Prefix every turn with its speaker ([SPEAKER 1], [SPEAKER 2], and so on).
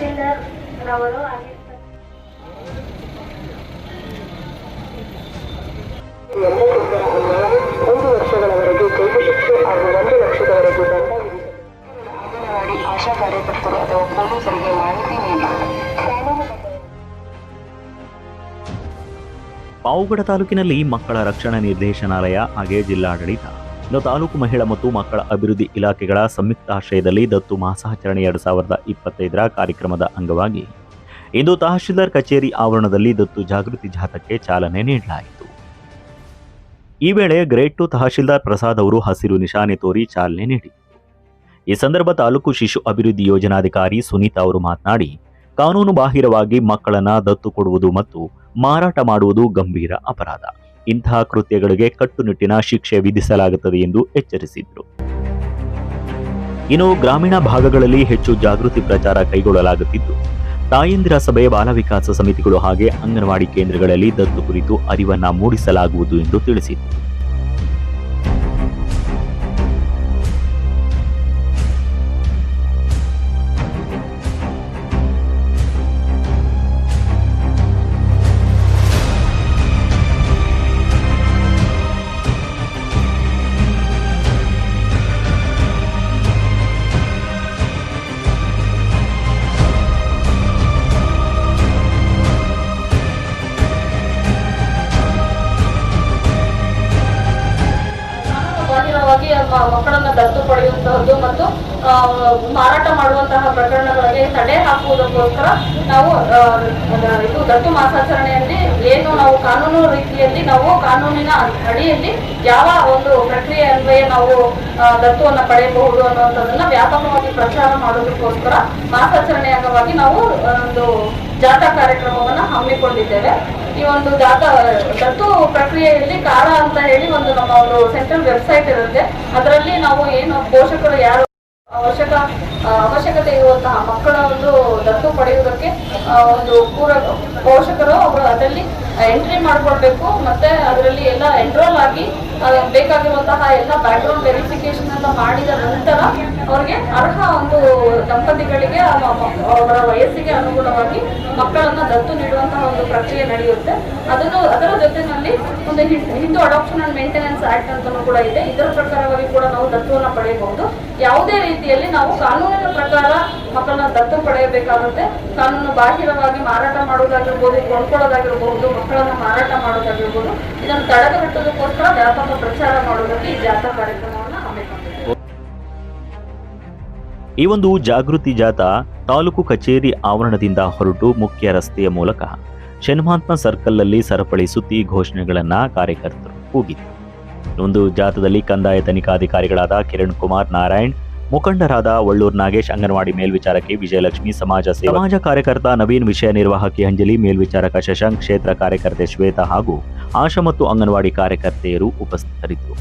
[SPEAKER 1] ತಹಸೀಲ್ದಾರ್ ರವರು ಆಗಿರ್ತಾರೆ. 5 ವರ್ಷಗಳವರೆಗೆ ಜೈಲು ಶಿಕ್ಷೆ ಹಾಗೂ 1 ಲಕ್ಷದವರೆಗೆ ದಂಡ ವಿಧಿಸಲು ಅಂಗನವಾಡಿ ಆಶಾ ಕಾರ್ಯಕರ್ತರು ಅಥವಾ ಪೊಲೀಸರಿಗೆ ಮಾಹಿತಿ ನೀಡಿ
[SPEAKER 2] ಪಾವಗಡ ತಾಲೂಕಿನಲ್ಲಿ ಮಕ್ಕಳ ರಕ್ಷಣಾ ನಿರ್ದೇಶನಾಲಯ ಹಾಗೆ ಜಿಲ್ಲಾಡಳಿತ ತಾಲೂಕು ಮಹಿಳಾ ಮತ್ತು ಮಕ್ಕಳ ಅಭಿವೃದ್ಧಿ ಇಲಾಖೆಗಳ ಸಂಯುಕ್ತಾಶ್ರಯದಲ್ಲಿ ದತ್ತು ಮಾಸಾಚರಣೆ 2025ರ ಕಾರ್ಯಕ್ರಮದ ಅಂಗವಾಗಿ ಇಂದು ತಹಶೀಲ್ದಾರ್ ಕಚೇರಿ ಆವರಣದಲ್ಲಿ ದತ್ತು ಜಾಗೃತಿ ಜಾಥಾಕ್ಕೆ ಚಾಲನೆ ನೀಡಲಾಯಿತು. ಈ ವೇಳೆ ಗ್ರೇಡ್ 2 ತಹಶೀಲ್ದಾರ್ ಪ್ರಸಾದ್ ಅವರು ಹಸಿರು ನಿಶಾನೆ ತೋರಿ ಚಾಲನೆ ನೀಡಿದರು. ಈ ಸಂದರ್ಭ ತಾಲೂಕು ಶಿಶು ಅಭಿವೃದ್ಧಿ ಯೋಜನಾಧಿಕಾರಿ ಸುನೀತಾ ಅವರು ಮಾತನಾಡಿ, ಕಾನೂನು ಬಾಹಿರವಾಗಿ ಮಕ್ಕಳನ್ನ ದತ್ತು ಕೊಡುವುದು ಮತ್ತು ಮಾರಾಟ ಮಾಡುವುದು ಗಂಭೀರ ಅಪರಾಧ. ಇಂತಹ ಕೃತ್ಯಗಳಿಗೆ ಕಟ್ಟುನಿಟ್ಟಿನ ಶಿಕ್ಷೆ ವಿಧಿಸಲಾಗುತ್ತದೆ ಎಂದು ಎಚ್ಚರಿಸಿದರು. ಇನ್ನು ಗ್ರಾಮೀಣ ಭಾಗಗಳಲ್ಲಿ ಹೆಚ್ಚು ಜಾಗೃತಿ ಪ್ರಚಾರ ಕೈಗೊಳ್ಳಲಾಗುತ್ತಿದ್ದು, ತಾಯಂದಿರ ಸಭೆ, ಬಾಲ ವಿಕಾಸ ಸಮಿತಿಗಳು ಹಾಗೆ ಅಂಗನವಾಡಿ ಕೇಂದ್ರಗಳಲ್ಲಿ ದತ್ತು ಕುರಿತು ಅರಿವನ್ನ ಮೂಡಿಸಲಾಗುವುದು ಎಂದು ತಿಳಿಸಿದರು.
[SPEAKER 3] ಮಕ್ಕಳನ್ನ ದತ್ತು ಪಡೆಯುವಂತಹದ್ದು ಮತ್ತು ಮಾರಾಟ ಮಾಡುವಂತಹ ಪ್ರಕರಣಗಳಿಗೆ ತಡೆ ಹಾಕುವುದಕ್ಕೋಸ್ಕರ ನಾವು ಇದು ದತ್ತು ಮಾಸಾಚರಣೆಯಲ್ಲಿ ಏನು ನಾವು ಕಾನೂನು ರೀತಿಯಲ್ಲಿ ನಾವು ಕಾನೂನಿನ ಅಡಿಯಲ್ಲಿ ಯಾವ ಒಂದು ಪ್ರಕ್ರಿಯೆ ಅನ್ವಯ ನಾವು ದತ್ತುವನ್ನು ಪಡೆಯಬಹುದು ಅನ್ನುವಂಥದ್ದನ್ನ ವ್ಯಾಪಕವಾಗಿ ಪ್ರಚಾರ ಮಾಡೋದಕ್ಕೋಸ್ಕರ ಮಾಸಾಚರಣೆ ಅಂಗವಾಗಿ ನಾವು ಒಂದು ಜಾಥಾ ಕಾರ್ಯಕ್ರಮವನ್ನ ಹಮ್ಮಿಕೊಂಡಿದ್ದೇವೆ. ಈ ಒಂದು ದತ್ತು ಪ್ರಕ್ರಿಯೆಯಲ್ಲಿ ಕಾರ ಅಂತ ಹೇಳಿ ಒಂದು ನಮ್ಮ ಒಂದು ಸೆಂಟ್ರಲ್ ವೆಬ್ಸೈಟ್ ಇರುತ್ತೆ. ಅದರಲ್ಲಿ ನಾವು ಏನು ಪೋಷಕರು ಯಾರು ಅವಶ್ಯಕತೆ ಇರುವಂತಹ ಮಕ್ಕಳ ಒಂದು ದತ್ತು ಪಡೆಯುವುದಕ್ಕೆ ಒಂದು ಪೋಷಕರು ಅವರು ಅದರಲ್ಲಿ ಎಂಟ್ರಿ ಮಾಡ್ಕೊಳ್ಬೇಕು. ಮತ್ತೆ ಅದರಲ್ಲಿ ಎಲ್ಲ ಎನ್ರೋಲ್ ಆಗಿ ಬೇಕಾಗಿರುವಂತಹ ಎಲ್ಲ ಬ್ಯಾಕ್ಗ್ರೌಂಡ್ ವೆರಿಫಿಕೇಶನ್ ಎಲ್ಲ ಮಾಡಿದ ನಂತರ ಅವ್ರಿಗೆ ಅರ್ಹ ಒಂದು ದಂಪತಿಗಳಿಗೆ ಅವರ ವಯಸ್ಸಿಗೆ ಅನುಗುಣವಾಗಿ ಮಕ್ಕಳನ್ನ ದತ್ತು ನೀಡುವಂತಹ ಒಂದು ಪ್ರಕ್ರಿಯೆ ನಡೆಯುತ್ತೆ. ಅದರ ಜೊತೆನಲ್ಲಿ ಒಂದು Hindu adoption and maintenance act ಅಂತಾನೂ ಕೂಡ ಇದೆ. ಇದರ ಪ್ರಕಾರವಾಗಿ ಕೂಡ ನಾವು ದತ್ತುವನ್ನು ಪಡೆಯಬಹುದು. ಯಾವುದೇ ರೀತಿಯಲ್ಲಿ ನಾವು ಕಾನೂನಿನ ಪ್ರಕಾರ ಮಕ್ಕಳನ್ನ ದತ್ತು ಪಡೆಯಬೇಕಾಗುತ್ತೆ. ಕಾನೂನು ಬಾಹಿರವಾಗಿ ಮಾರಾಟ ಮಾಡುವುದಾಗಿರ್ಬೋದು, ಕೊಂಡ್ಕೊಳ್ಳೋದಾಗಿರ್ಬಹುದು, ಮಕ್ಕಳನ್ನ ಮಾರಾಟ ಮಾಡೋದಾಗಿರ್ಬೋದು, ಇದನ್ನು ತಡೆಗಟ್ಟೋದಕ್ಕೋಸ್ಕರ ವ್ಯಾಪಕ ಪ್ರಚಾರ ಮಾಡೋದಕ್ಕೆ ಈ ಜಾಥಾ ಕಾರ್ಯಕ್ರಮವನ್ನು ಹಮ್ಮಿಕೊಂಡಿದ್ದೇವೆ.
[SPEAKER 2] ಈ ಒಂದು ಜಾಗೃತಿ ಜಾಥಾ ತಾಲೂಕು ಕಚೇರಿ ಆವರಣದಿಂದ ಹೊರಟು ಮುಖ್ಯ ರಸ್ತೆಯ ಮೂಲಕ ಶನಿಮಹಾತ್ಮ ಸರ್ಕಲ್ನಲ್ಲಿ ಸರಪಳಿಸುತ್ತಿ ಘೋಷಣೆಗಳನ್ನ ಕಾರ್ಯಕರ್ತರು ಕೂಗಿದರು. ಒಂದು ಜಾಥಾದಲ್ಲಿ ಕಂದಾಯ ತನಿಖಾಧಿಕಾರಿಗಳಾದ ಕಿರಣ್ ಕುಮಾರ್ ನಾರಾಯಣ್, ಮುಖಂಡರಾದ ಒಳ್ಳೂರ್ ನಾಗೇಶ್, ಅಂಗನವಾಡಿ ಮೇಲ್ವಿಚಾರಕಿ ವಿಜಯಲಕ್ಷ್ಮಿ, ಸಮಾಜ ಕಾರ್ಯಕರ್ತ ನವೀನ್, ವಿಷಯ ನಿರ್ವಾಹಕಿ ಅಂಜಲಿ, ಮೇಲ್ವಿಚಾರಕ ಶಶಾಂಕ್, ಕ್ಷೇತ್ರ ಕಾರ್ಯಕರ್ತೆ ಶ್ವೇತಾ ಹಾಗೂ ಆಶಾ ಮತ್ತು ಅಂಗನವಾಡಿ ಕಾರ್ಯಕರ್ತೆಯರು ಉಪಸ್ಥಿತರಿದ್ದರು.